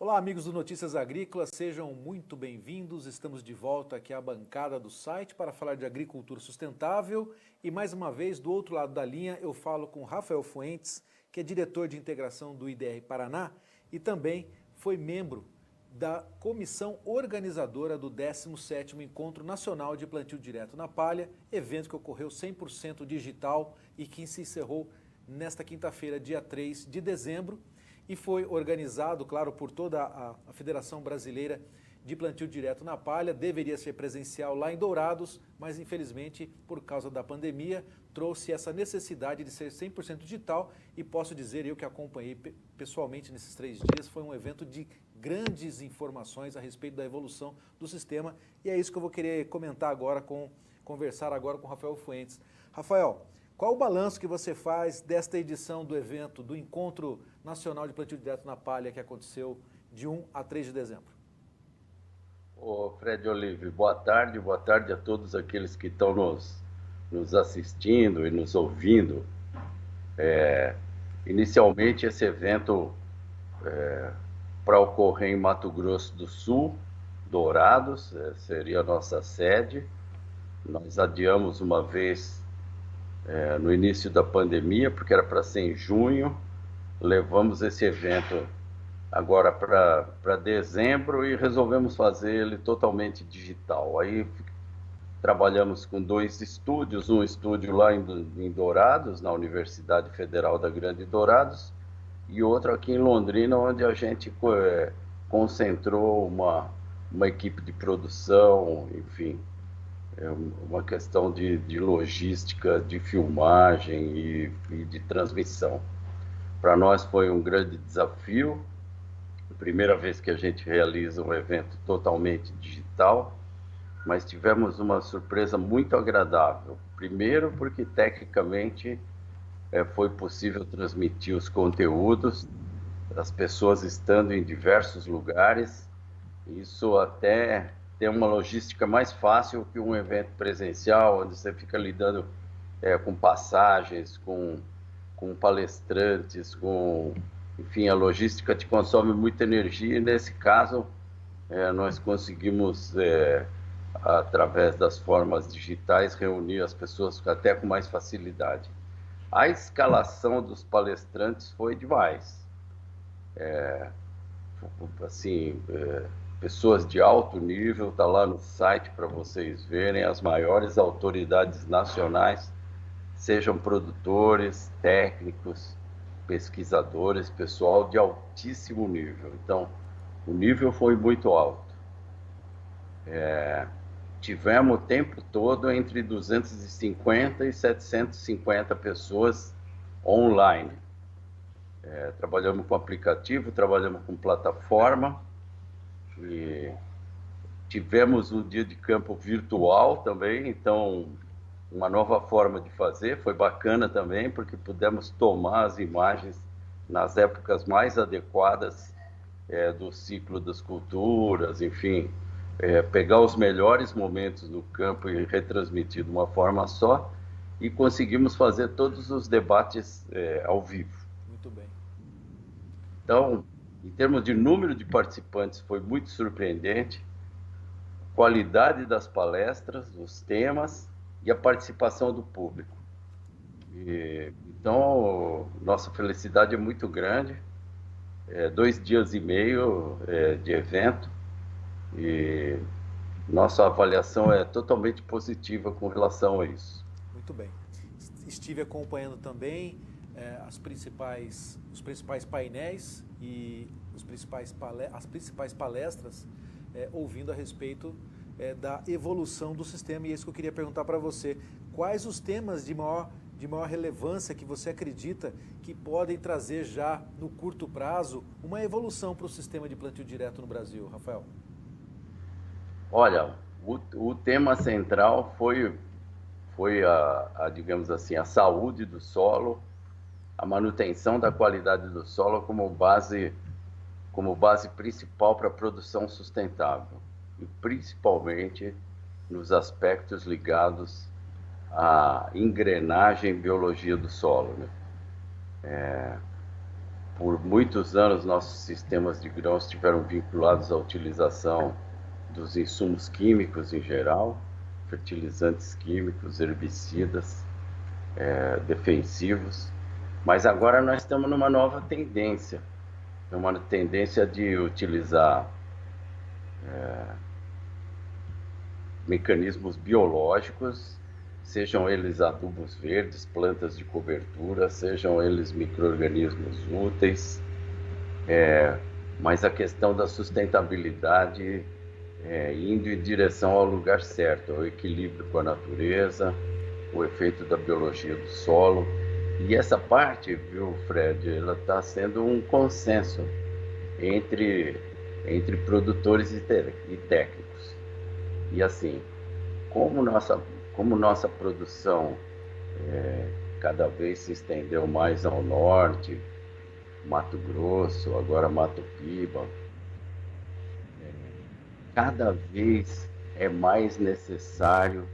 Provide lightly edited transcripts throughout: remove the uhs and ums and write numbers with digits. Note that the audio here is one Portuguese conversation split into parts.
Olá, amigos do Notícias Agrícolas, sejam muito bem-vindos. Estamos de volta aqui à bancada do site para falar de agricultura sustentável e, mais uma vez, do outro lado da linha, eu falo com Rafael Fuentes, que é diretor de integração do IDR Paraná e também foi membro da comissão organizadora do 17º Encontro Nacional de Plantio Direto na Palha, evento que ocorreu 100% digital e que se encerrou nesta quinta-feira, dia 3 de dezembro, e foi organizado, claro, por toda a Federação Brasileira de Plantio Direto na Palha. Deveria ser presencial lá em Dourados, mas infelizmente, por causa da pandemia, trouxe essa necessidade de ser 100% digital e posso dizer, eu que acompanhei pessoalmente nesses 3 dias, foi um evento de grandes informações a respeito da evolução do sistema e é isso que eu vou querer comentar agora, conversar agora com o Rafael Fuentes. Rafael, qual o balanço que você faz desta edição do evento, do Encontro Nacional de Plantio Direto na Palha, que aconteceu de 1 a 3 de dezembro? Ô Fred Olive, boa tarde a todos aqueles que estão nos assistindo e nos ouvindo. Inicialmente, esse evento para ocorrer em Mato Grosso do Sul, Dourados, seria a nossa sede. Nós adiamos uma vez no início da pandemia, porque era para ser em junho. Levamos esse evento agora para dezembro e resolvemos fazer ele totalmente digital. Aí trabalhamos com 2 estúdios, um estúdio lá em Dourados, na Universidade Federal da Grande Dourados, e outro aqui em Londrina, onde a gente concentrou uma equipe de produção, enfim, uma questão de logística, de filmagem e de transmissão. Para nós foi um grande desafio, primeira vez que a gente realiza um evento totalmente digital, mas tivemos uma surpresa muito agradável. Primeiro porque tecnicamente foi possível transmitir os conteúdos, as pessoas estando em diversos lugares. Isso até tem uma logística mais fácil que um evento presencial, onde você fica lidando com passagens, com palestrantes, enfim, a logística te consome muita energia e, nesse caso, nós conseguimos, através das formas digitais, reunir as pessoas até com mais facilidade. A escalação dos palestrantes foi demais. Pessoas de alto nível, está lá no site para vocês verem, as maiores autoridades nacionais, sejam produtores, técnicos, pesquisadores, pessoal de altíssimo nível. Então, o nível foi muito alto. Tivemos o tempo todo entre 250 e 750 pessoas online. Trabalhamos com aplicativo, trabalhamos com plataforma, e tivemos um dia de campo virtual também, então uma nova forma de fazer, foi bacana também, porque pudemos tomar as imagens nas épocas mais adequadas do ciclo das culturas, enfim, pegar os melhores momentos no campo e retransmitir de uma forma só, e conseguimos fazer todos os debates ao vivo. Muito bem. Então, em termos de número de participantes, foi muito surpreendente, qualidade das palestras, dos temas e a participação do público. Então, nossa felicidade é muito grande. 2 dias e meio de evento e nossa avaliação é totalmente positiva com relação a isso. Muito bem. Estive acompanhando também os principais painéis e as principais palestras, ouvindo a respeito da evolução do sistema, e é isso que eu queria perguntar para você. Quais os temas de maior relevância que você acredita que podem trazer já no curto prazo uma evolução para o sistema de plantio direto no Brasil, Rafael? Olha, o tema central foi digamos assim, a saúde do solo, a manutenção da qualidade do solo como base principal para a produção sustentável, e principalmente nos aspectos ligados à engrenagem e biologia do solo, né? Por muitos anos, nossos sistemas de grãos estiveram vinculados à utilização dos insumos químicos em geral, fertilizantes químicos, herbicidas, defensivos, mas agora nós estamos numa nova tendência, uma tendência de utilizar mecanismos biológicos, sejam eles adubos verdes, plantas de cobertura, sejam eles micro-organismos úteis, mas a questão da sustentabilidade indo em direção ao lugar certo, ao equilíbrio com a natureza, o efeito da biologia do solo. E essa parte, viu, Fred, ela está sendo um consenso entre produtores e técnicos. E assim, como nossa produção cada vez se estendeu mais ao norte, Mato Grosso, agora Mato Piba, cada vez é mais necessário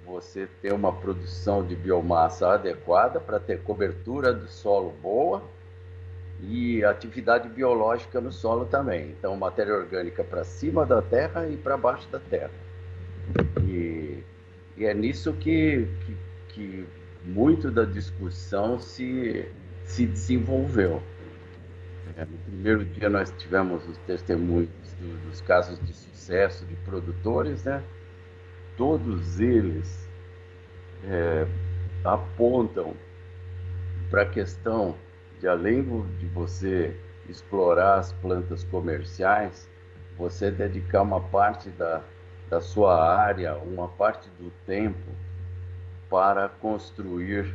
você ter uma produção de biomassa adequada para ter cobertura do solo boa e atividade biológica no solo também. Então, matéria orgânica para cima da terra e para baixo da terra. E é nisso que muito da discussão se desenvolveu. No primeiro dia nós tivemos os testemunhos dos casos de sucesso de produtores, né? Todos eles apontam para a questão de, além de você explorar as plantas comerciais, você dedicar uma parte da sua área, uma parte do tempo para construir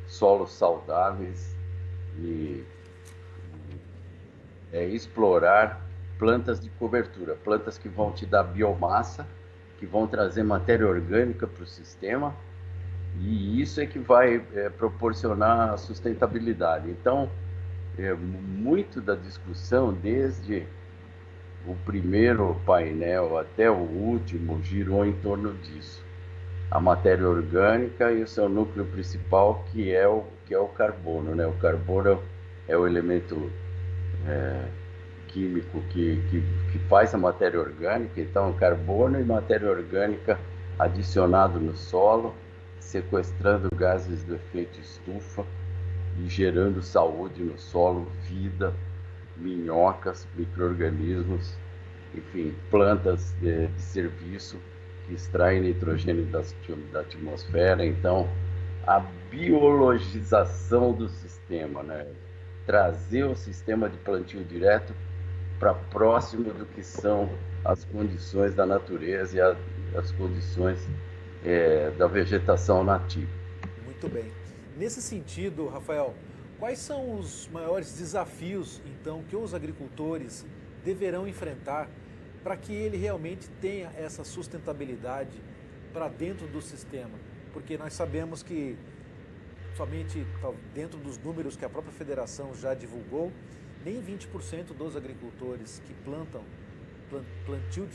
solos saudáveis e explorar plantas de cobertura, plantas que vão te dar biomassa, que vão trazer matéria orgânica para o sistema, e isso é que vai proporcionar a sustentabilidade. Então, muito da discussão, desde o primeiro painel até o último, girou em torno disso. A matéria orgânica e o seu núcleo principal, que é o carbono, né? O carbono é o elemento químico que faz a matéria orgânica. Então, carbono e matéria orgânica adicionado no solo, sequestrando gases do efeito estufa e gerando saúde no solo, vida, minhocas, micro-organismos, enfim, plantas de serviço que extraem nitrogênio da atmosfera. Então, a biologização do sistema, né? Trazer o sistema de plantio direto para próximo do que são as condições da natureza e as condições da vegetação nativa. Muito bem. Nesse sentido, Rafael, quais são os maiores desafios, então, que os agricultores deverão enfrentar para que ele realmente tenha essa sustentabilidade para dentro do sistema? Porque nós sabemos que somente dentro dos números que a própria federação já divulgou, nem 20% dos agricultores que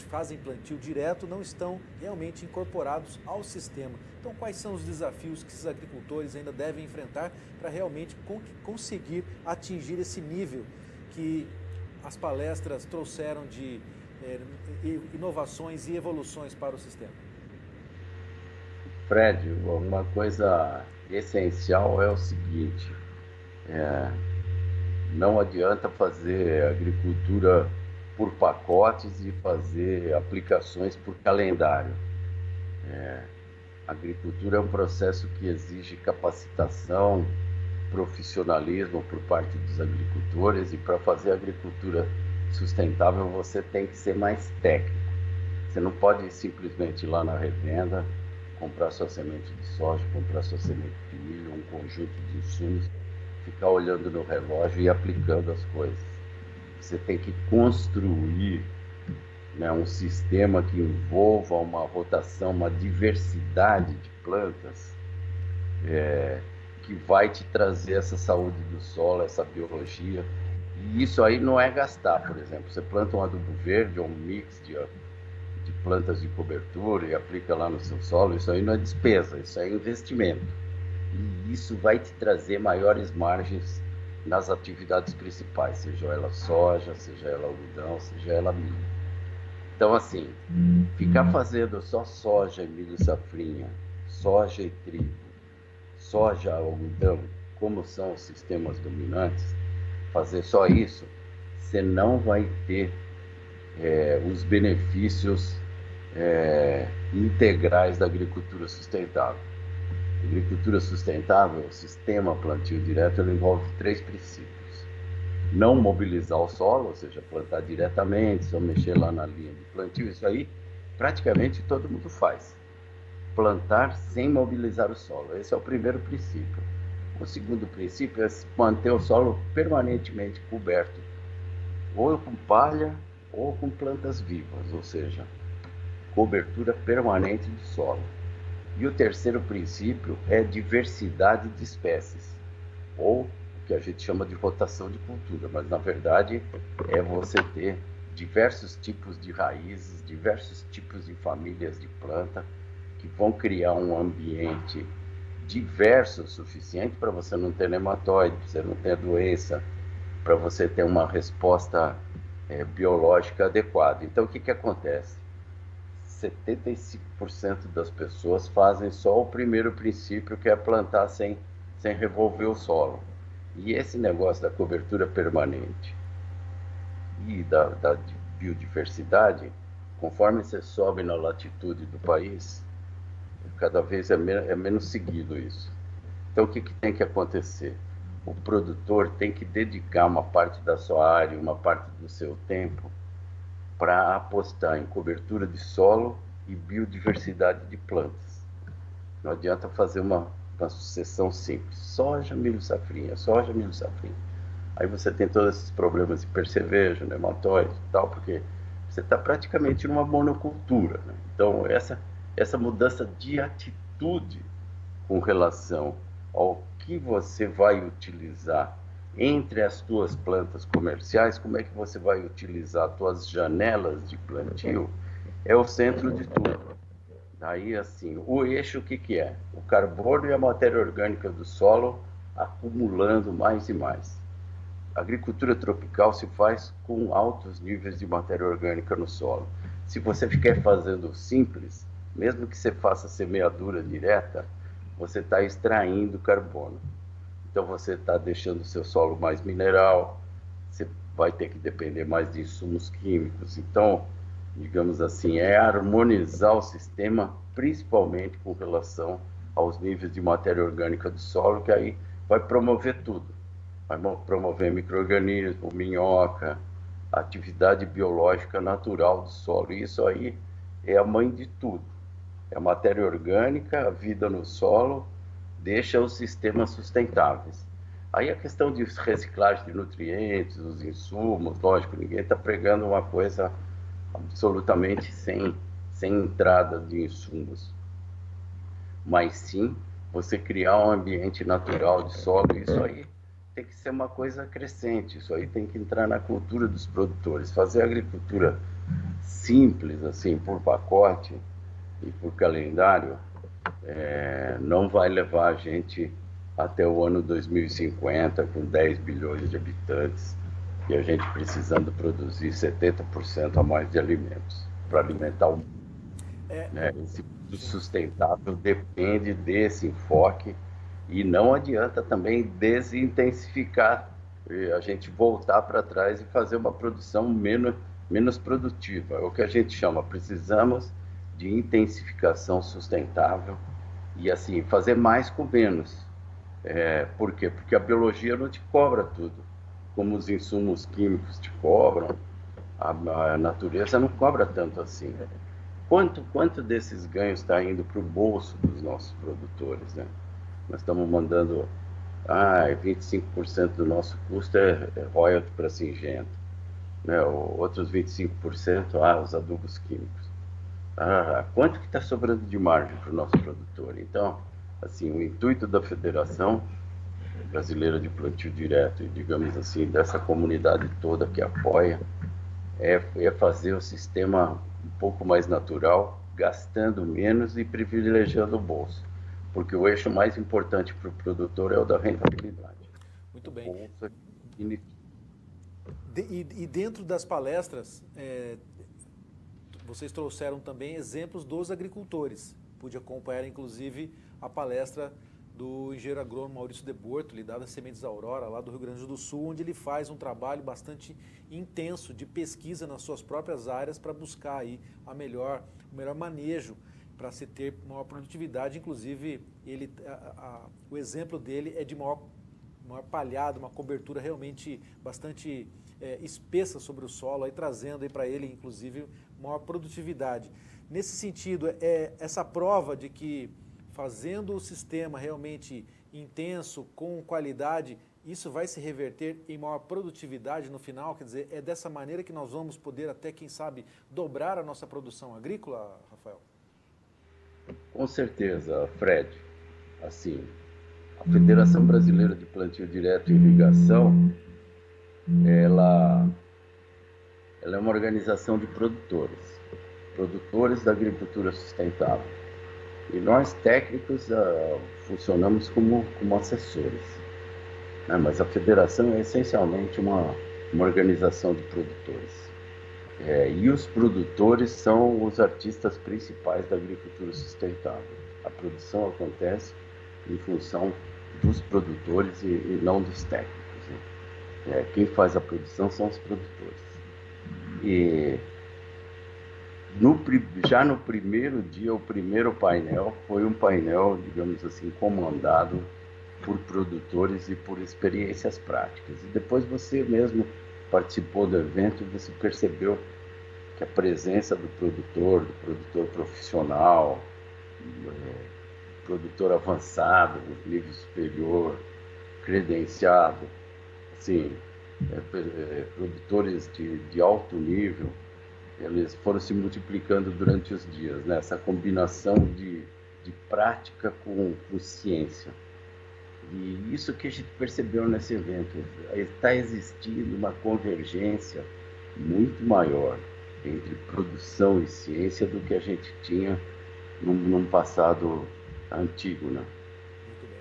fazem plantio direto não estão realmente incorporados ao sistema. Então, quais são os desafios que esses agricultores ainda devem enfrentar para realmente conseguir atingir esse nível que as palestras trouxeram de inovações e evoluções para o sistema? Fred, uma coisa essencial é o seguinte: não adianta fazer agricultura por pacotes e fazer aplicações por calendário. A agricultura é um processo que exige capacitação, profissionalismo por parte dos agricultores, e para fazer agricultura sustentável você tem que ser mais técnico. Você não pode simplesmente ir lá na revenda, comprar sua semente de soja, comprar sua semente de milho, um conjunto de insumos, ficar olhando no relógio e aplicando as coisas. Você tem que construir, né, um sistema que envolva uma rotação, uma diversidade de plantas, que vai te trazer essa saúde do solo, essa biologia. E isso aí não é gastar, por exemplo. Você planta um adubo verde ou um mix de plantas de cobertura e aplica lá no seu solo, isso aí não é despesa, isso é investimento. E isso vai te trazer maiores margens nas atividades principais, seja ela soja, seja ela algodão, seja ela milho. Então, assim, ficar fazendo só soja e milho safrinha, soja e trigo, soja, algodão, como são os sistemas dominantes, fazer só isso, você não vai ter os benefícios integrais da agricultura sustentável. A agricultura sustentável, o sistema plantio direto, ele envolve 3 princípios. Não mobilizar o solo, ou seja, plantar diretamente, só mexer lá na linha de plantio, isso aí praticamente todo mundo faz. Plantar sem mobilizar o solo, esse é o primeiro princípio. O segundo princípio é manter o solo permanentemente coberto, ou com palha ou com plantas vivas, ou seja, cobertura permanente do solo. E o terceiro princípio é diversidade de espécies, ou o que a gente chama de rotação de cultura, mas na verdade é você ter diversos tipos de raízes, diversos tipos de famílias de planta que vão criar um ambiente diverso o suficiente para você não ter nematóide, para você não ter doença, para você ter uma resposta biológica adequada. Então, o que acontece? 75% das pessoas fazem só o primeiro princípio, que é plantar sem revolver o solo. E esse negócio da cobertura permanente e da biodiversidade, conforme você sobe na latitude do país, cada vez é menos seguido isso. Então, o que tem que acontecer? O produtor tem que dedicar uma parte da sua área, uma parte do seu tempo, para apostar em cobertura de solo e biodiversidade de plantas. Não adianta fazer uma sucessão simples. Soja, milho, safrinha, soja, milho, safrinha. Aí você tem todos esses problemas de percevejo, nematóide e tal, porque você está praticamente numa monocultura, né? Então, essa mudança de atitude com relação ao que você vai utilizar entre as tuas plantas comerciais, como é que você vai utilizar as tuas janelas de plantio, é o centro de tudo. Daí, assim, o eixo, o que é? O carbono e a matéria orgânica do solo acumulando mais e mais. A agricultura tropical se faz com altos níveis de matéria orgânica no solo. Se você ficar fazendo simples, mesmo que você faça semeadura direta, você está extraindo carbono. Então você está deixando o seu solo mais mineral, você vai ter que depender mais de insumos químicos. Então, digamos assim, é harmonizar o sistema, principalmente com relação aos níveis de matéria orgânica do solo, que aí vai promover tudo. Vai promover micro-organismo, minhoca, atividade biológica natural do solo. E isso aí é a mãe de tudo. É a matéria orgânica, a vida no solo, deixa os sistemas sustentáveis. Aí a questão de reciclagem de nutrientes, os insumos, lógico, ninguém está pregando uma coisa absolutamente sem entrada de insumos. Mas sim, você criar um ambiente natural de solo, isso aí tem que ser uma coisa crescente, isso aí tem que entrar na cultura dos produtores. Fazer agricultura simples, assim, por pacote e por calendário, não vai levar a gente até o ano 2050, com 10 bilhões de habitantes, e a gente precisando produzir 70% a mais de alimentos para alimentar o mundo. Esse mundo sustentável depende desse enfoque, e não adianta também desintensificar, a gente voltar para trás e fazer uma produção menos produtiva. É o que a gente chama, precisamos de intensificação sustentável e, assim, fazer mais com menos. Por quê? Porque a biologia não te cobra tudo, como os insumos químicos te cobram, a natureza não cobra tanto assim. Quanto desses ganhos está indo para o bolso dos nossos produtores, né? Nós estamos mandando 25% do nosso custo é royalty para Syngenta, né? Outros 25%, os adubos químicos. Quanto que está sobrando de margem para o nosso produtor? Então, assim, o intuito da Federação Brasileira de Plantio Direto e, digamos assim, dessa comunidade toda que apoia, é fazer o sistema um pouco mais natural, gastando menos e privilegiando o bolso, porque o eixo mais importante para o produtor é o da rentabilidade. Muito O bem. bolso significa. E dentro das palestras, vocês trouxeram também exemplos dos agricultores. Pude acompanhar, inclusive, a palestra do engenheiro agrônomo Maurício de Bortoli, ligado às Sementes Aurora, lá do Rio Grande do Sul, onde ele faz um trabalho bastante intenso de pesquisa nas suas próprias áreas para buscar aí o melhor manejo para se ter maior produtividade. Inclusive, o exemplo dele é de maior palhada, uma cobertura realmente bastante espessa sobre o solo, aí trazendo aí para ele, inclusive, maior produtividade. Nesse sentido, essa prova de que fazendo o sistema realmente intenso, com qualidade, isso vai se reverter em maior produtividade no final? Quer dizer, é dessa maneira que nós vamos poder até, quem sabe, dobrar a nossa produção agrícola, Rafael? Com certeza, Fred. Assim, a Federação Brasileira de Plantio Direto e Irrigação, ela, ela é uma organização de produtores da agricultura sustentável. E nós, técnicos, funcionamos como assessores, né? Mas a federação é essencialmente uma organização de produtores. E os produtores são os artistas principais da agricultura sustentável. A produção acontece em função dos produtores e não dos técnicos, né? Quem faz a produção são os produtores. E já no primeiro dia, o primeiro painel foi um painel, digamos assim, comandado por produtores e por experiências práticas. E depois você mesmo participou do evento e você percebeu que a presença do produtor profissional, produtor avançado, nível superior, credenciado, assim, produtores de alto nível, eles foram se multiplicando durante os dias, né? Essa combinação de prática com ciência. E isso que a gente percebeu nesse evento, está existindo uma convergência muito maior entre produção e ciência do que a gente tinha num passado antigo, né?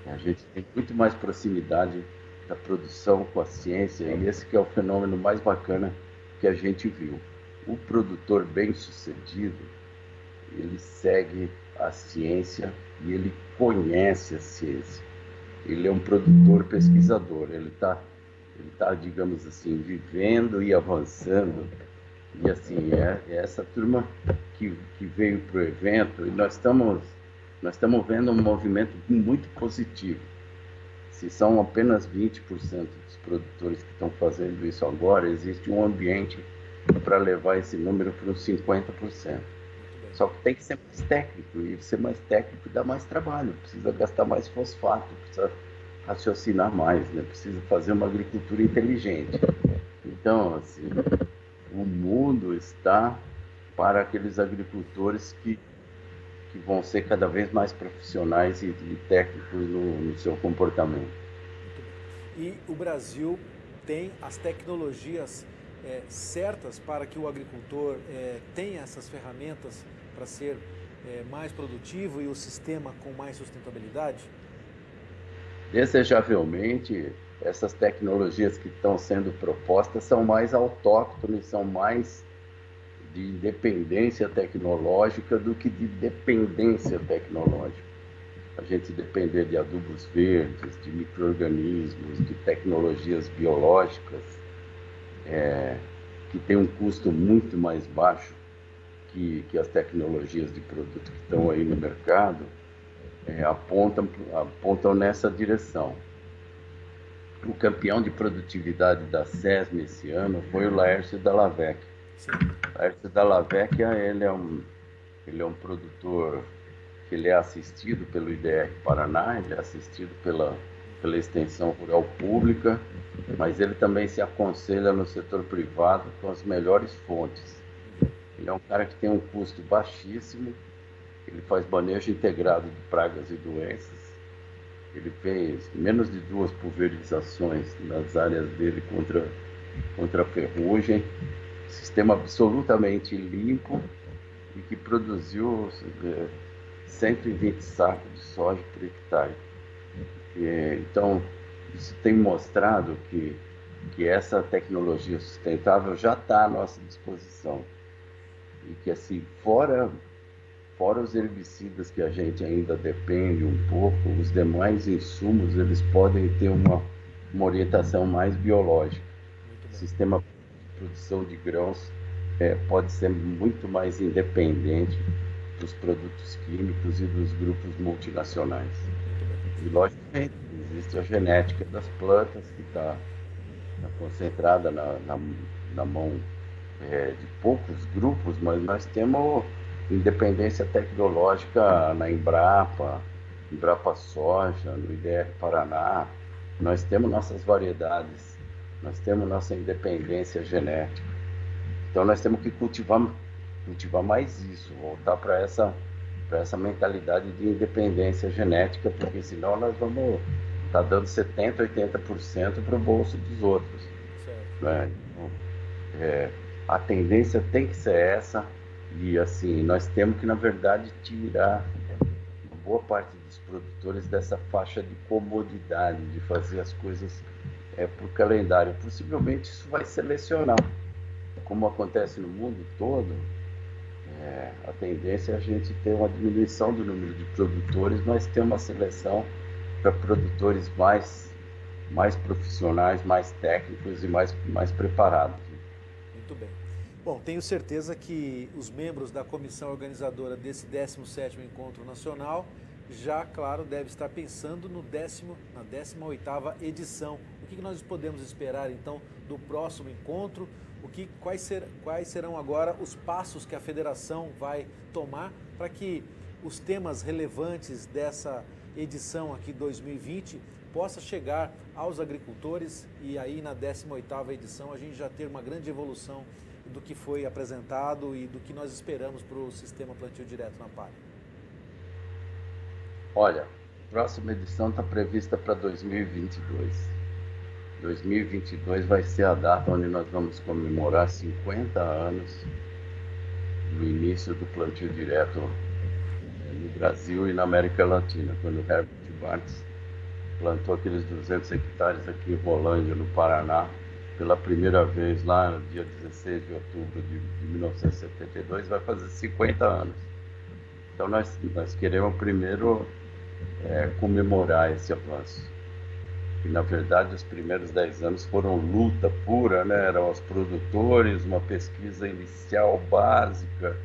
A gente tem muito mais proximidade da produção com a ciência, e esse que é o fenômeno mais bacana que a gente viu. O produtor bem-sucedido, ele segue a ciência e ele conhece a ciência. Ele é um produtor pesquisador, ele tá, digamos assim, vivendo e avançando. E assim, é essa turma que veio para o evento, e nós estamos vendo um movimento muito positivo. Se são apenas 20% dos produtores que estão fazendo isso agora, existe um ambiente para levar esse número para uns 50%. Só que tem que ser mais técnico, e ser mais técnico dá mais trabalho, precisa gastar mais fosfato, precisa raciocinar mais, né? Precisa fazer uma agricultura inteligente. Então, assim, o mundo está para aqueles agricultores que vão ser cada vez mais profissionais e técnicos no seu comportamento. E o Brasil tem as tecnologias certas para que o agricultor tenha essas ferramentas para ser mais produtivo e o sistema com mais sustentabilidade? Desejavelmente, essas tecnologias que estão sendo propostas são mais autóctones, são mais de independência tecnológica do que de dependência tecnológica. A gente depender de adubos verdes, de micro-organismos, de tecnologias biológicas, que tem um custo muito mais baixo que as tecnologias de produto que estão aí no mercado, apontam nessa direção. O campeão de produtividade da SESM esse ano foi o Laércio Dallavec. Laércio Dallavec, ele é um produtor que ele é assistido pelo IDR Paraná, ele é assistido pela extensão rural pública, mas ele também se aconselha no setor privado com as melhores fontes. Ele é um cara que tem um custo baixíssimo, ele faz manejo integrado de pragas e doenças, ele fez menos de 2 pulverizações nas áreas dele contra a ferrugem, sistema absolutamente limpo e que produziu 120 sacos de soja por hectare. Então, isso tem mostrado que essa tecnologia sustentável já está à nossa disposição. E que, assim, fora os herbicidas que a gente ainda depende um pouco, os demais insumos, eles podem ter uma orientação mais biológica. Muito O bem. sistema de produção de grãos pode ser muito mais independente dos produtos químicos e dos grupos multinacionais. Muito bem. E, logicamente, existe a genética das plantas que está concentrada na mão de poucos grupos, mas nós temos independência tecnológica na Embrapa Soja, no IDR Paraná. Nós temos nossas variedades, nós temos nossa independência genética. Então nós temos que cultivar mais isso, voltar para essa mentalidade de independência genética, porque senão nós vamos estar dando 70%, 80% para o bolso dos outros. Certo. Né? Então, a tendência tem que ser essa, e assim, nós temos que, na verdade, tirar uma boa parte dos produtores dessa faixa de comodidade, de fazer as coisas por calendário. Possivelmente isso vai selecionar, como acontece no mundo todo. A tendência é a gente ter uma diminuição do número de produtores, mas ter uma seleção para produtores mais profissionais, mais técnicos e mais preparados. Muito bem. Bom, tenho certeza que os membros da comissão organizadora desse 17º Encontro Nacional já, claro, devem estar pensando na 18ª edição. O que nós podemos esperar, então, do próximo encontro? Quais serão agora os passos que a federação vai tomar para que os temas relevantes dessa edição aqui 2020 possa chegar aos agricultores e aí na 18ª edição a gente já ter uma grande evolução do que foi apresentado e do que nós esperamos para o sistema plantio direto na palha? Olha, a próxima edição está prevista para 2022. 2022 vai ser a data onde nós vamos comemorar 50 anos do início do plantio direto no Brasil e na América Latina, quando o Herbert Bartz plantou aqueles 200 hectares aqui em Rolândia, no Paraná, pela primeira vez lá no dia 16 de outubro de 1972, vai fazer 50 anos. Então nós queremos primeiro comemorar esse avanço. E na verdade os primeiros 10 anos foram luta pura, né? Eram os produtores, uma pesquisa inicial básica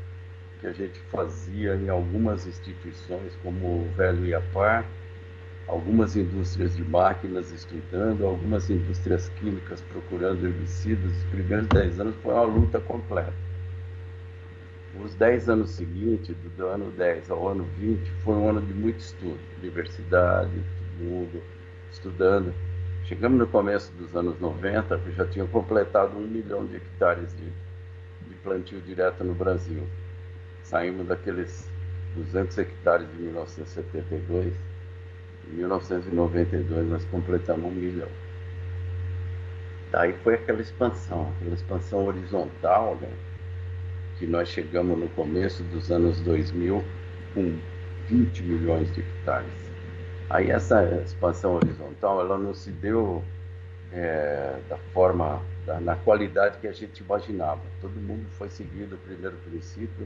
que a gente fazia em algumas instituições, como o Velho Iapar, algumas indústrias de máquinas estudando, algumas indústrias químicas procurando herbicidas. Os primeiros 10 anos foi uma luta completa. Os 10 anos seguintes, do ano 10 ao ano 20, foi um ano de muito estudo, universidade, todo mundo estudando. Chegamos no começo dos anos 90, que já tinham completado 1 milhão de hectares de plantio direto no Brasil. Saímos daqueles 200 hectares de 1972. Em 1992 nós completamos 1 milhão. Daí foi aquela expansão horizontal, né? Que nós chegamos no começo dos anos 2000 com 20 milhões de hectares. Aí essa expansão horizontal, ela não se deu na qualidade que a gente imaginava. Todo mundo foi seguindo o primeiro princípio,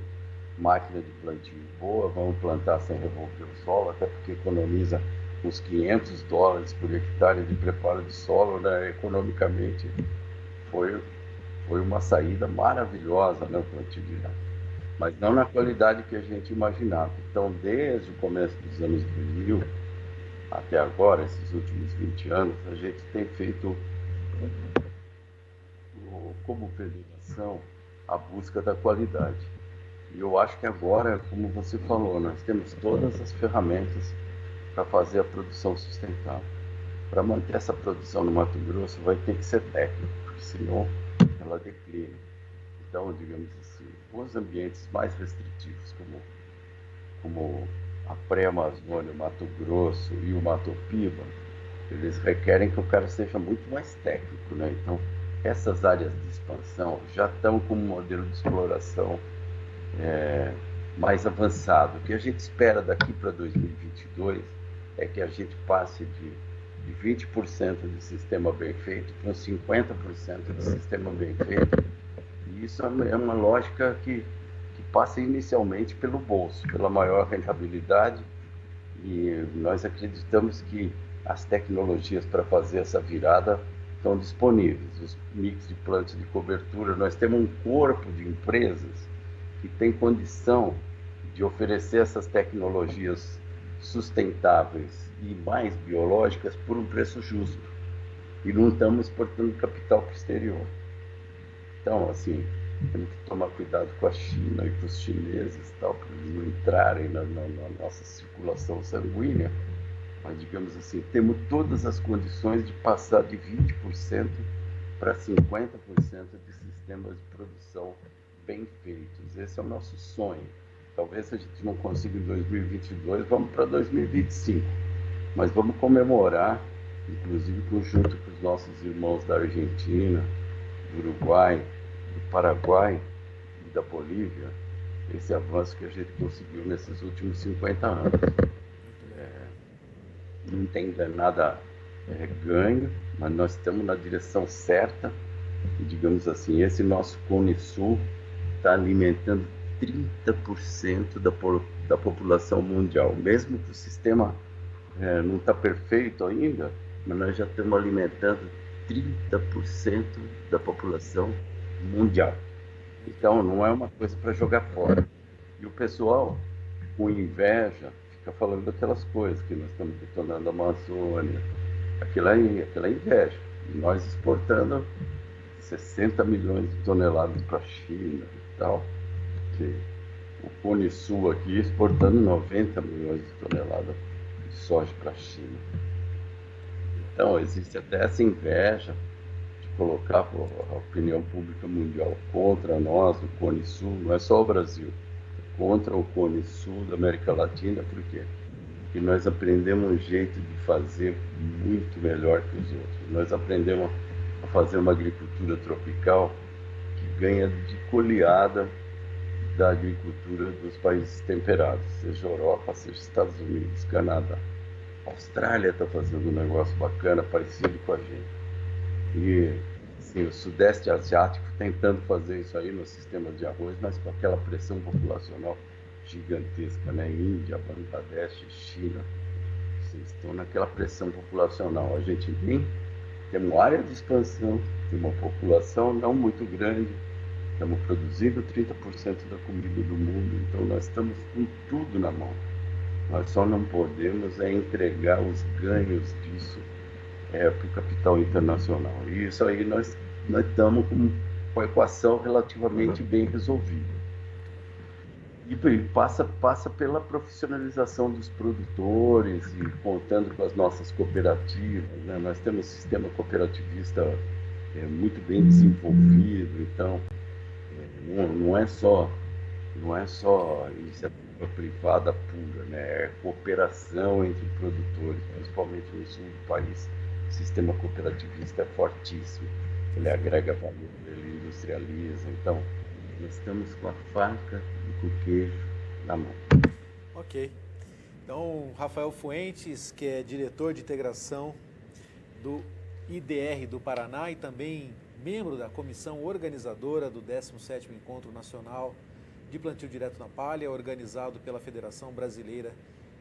máquina de plantio boa, vamos plantar sem revolver o solo, até porque economiza uns $500 por hectare de preparo de solo, né? Economicamente foi uma saída maravilhosa, né, o plantio direto, mas não na qualidade que a gente imaginava. Então, desde o começo dos anos 2000 até agora, esses últimos 20 anos, a gente tem feito como federação a busca da qualidade. E eu acho que agora, como você falou, nós temos todas as ferramentas para fazer a produção sustentável. Para manter essa produção no Mato Grosso vai ter que ser técnico, porque senão ela declina. Então, digamos assim, os ambientes mais restritivos, como a pré-Amazônia, o Mato Grosso e o Mato Piba, eles requerem que o cara seja muito mais técnico, né? Então, essas áreas de expansão já estão com um modelo de exploração mais avançado. O que a gente espera daqui para 2022 é que a gente passe de 20% de sistema bem feito para 50% de sistema bem feito. E isso é uma lógica que passa inicialmente pelo bolso, pela maior rentabilidade, e nós acreditamos que as tecnologias para fazer essa virada estão disponíveis. Os mix de plantas de cobertura, nós temos um corpo de empresas que tem condição de oferecer essas tecnologias sustentáveis e mais biológicas por um preço justo. E não estamos exportando capital para o exterior. Então, assim, temos que tomar cuidado com a China e com os chineses, tal, para eles não entrarem na nossa circulação sanguínea. Mas, digamos assim, temos todas as condições de passar de 20% para 50% de sistemas de produção bem feitos. Esse é o nosso sonho. Talvez a gente não consiga em 2022, vamos para 2025. Mas vamos comemorar, inclusive junto com os nossos irmãos da Argentina, do Uruguai, do Paraguai e da Bolívia, esse avanço que a gente conseguiu nesses últimos 50 anos. Não tem nada ganho, mas nós estamos na direção certa. E, digamos assim, esse nosso Cone Sul está alimentando 30% da população mundial. Mesmo que o sistema não está perfeito ainda, mas nós já estamos alimentando 30% da população mundial. Então, não é uma coisa para jogar fora. E o pessoal, com inveja, fica falando daquelas coisas que nós estamos detonando a Amazônia, aquela inveja. E nós exportando 60 milhões de toneladas para a China e tal. Que o Cone Sul aqui exportando 90 milhões de toneladas de soja para a China. Então, existe até essa inveja de colocar a opinião pública mundial contra nós, o Cone Sul, não é só o Brasil, contra o Cone Sul da América Latina. Por quê? Porque nós aprendemos um jeito de fazer muito melhor que os outros. Nós aprendemos a fazer uma agricultura tropical que ganha de goleada da agricultura dos países temperados, seja Europa, seja Estados Unidos, Canadá. A Austrália está fazendo um negócio bacana, parecido com a gente. E assim, o Sudeste Asiático tentando fazer isso aí no sistema de arroz, mas com aquela pressão populacional gigantesca, né? Índia, Bangladesh, China, vocês estão naquela pressão populacional. A gente vem, temos área de expansão, tem uma população não muito grande, estamos produzindo 30% da comida do mundo, então nós estamos com tudo na mão. Nós só não podemos entregar os ganhos disso para o capital internacional. E isso aí nós estamos com a equação relativamente bem resolvida. E passa pela profissionalização dos produtores e contando com as nossas cooperativas, né? Nós temos um sistema cooperativista muito bem desenvolvido, então não é só iniciativa privada pura, né? É cooperação entre produtores, principalmente no sul do país. O sistema cooperativista é fortíssimo, ele agrega valor, ele industrializa, então nós estamos com a faca e com o queijo na mão. Ok. Então, Rafael Fuentes, que é diretor de integração do IDR do Paraná e também membro da comissão organizadora do 17º Encontro Nacional de Plantio Direto na Palha, organizado pela Federação Brasileira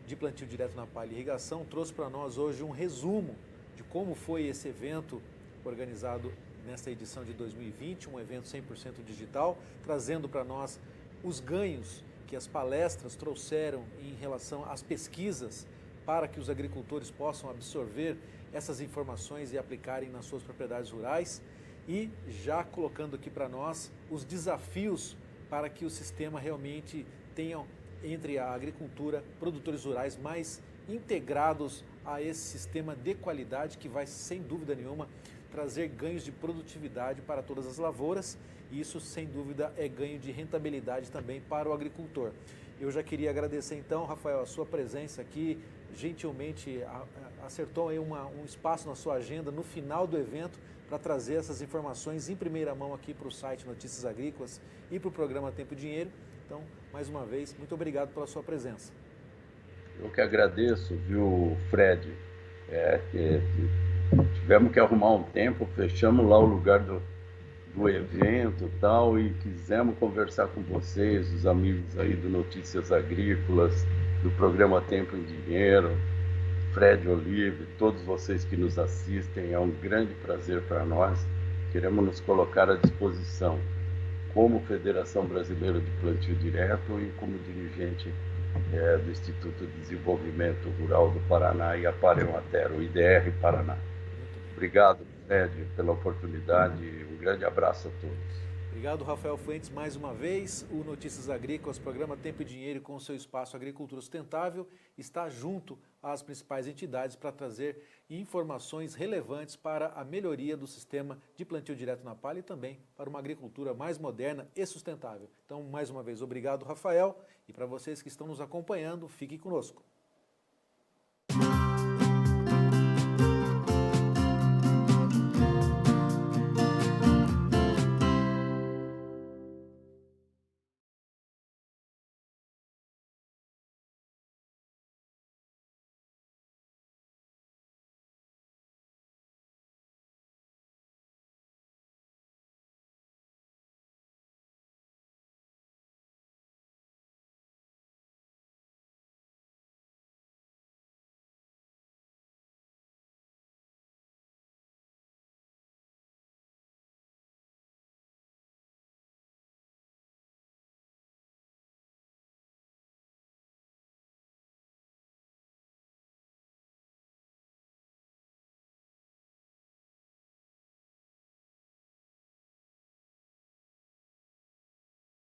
de Plantio Direto na Palha e Irrigação, trouxe para nós hoje um resumo de como foi esse evento organizado nesta edição de 2020, um evento 100% digital, trazendo para nós os ganhos que as palestras trouxeram em relação às pesquisas para que os agricultores possam absorver essas informações e aplicarem nas suas propriedades rurais e já colocando aqui para nós os desafios para que o sistema realmente tenha, entre a agricultura, produtores rurais mais integrados a esse sistema de qualidade que vai, sem dúvida nenhuma, trazer ganhos de produtividade para todas as lavouras e isso, sem dúvida, é ganho de rentabilidade também para o agricultor. Eu já queria agradecer então, Rafael, a sua presença aqui, gentilmente acertou aí um espaço na sua agenda no final do evento para trazer essas informações em primeira mão aqui para o site Notícias Agrícolas e para o programa Tempo e Dinheiro. Então, mais uma vez, muito obrigado pela sua presença. Eu que agradeço, viu, Fred? Tivemos que arrumar um tempo, fechamos lá o lugar do evento e tal, e quisemos conversar com vocês, os amigos aí do Notícias Agrícolas, do programa Tempo em Dinheiro, Fred Olive, todos vocês que nos assistem, é um grande prazer para nós. Queremos nos colocar à disposição como Federação Brasileira de Plantio Direto e como dirigente do Instituto de Desenvolvimento Rural do Paraná e Aparê Mater, o IDR Paraná. Obrigado, Fred, pela oportunidade e um grande abraço a todos. Obrigado, Rafael Fuentes, mais uma vez. O Notícias Agrícolas, programa Tempo e Dinheiro, com o seu espaço Agricultura Sustentável, está junto às principais entidades para trazer informações relevantes para a melhoria do sistema de plantio direto na palha e também para uma agricultura mais moderna e sustentável. Então, mais uma vez, obrigado, Rafael. E para vocês que estão nos acompanhando, fiquem conosco.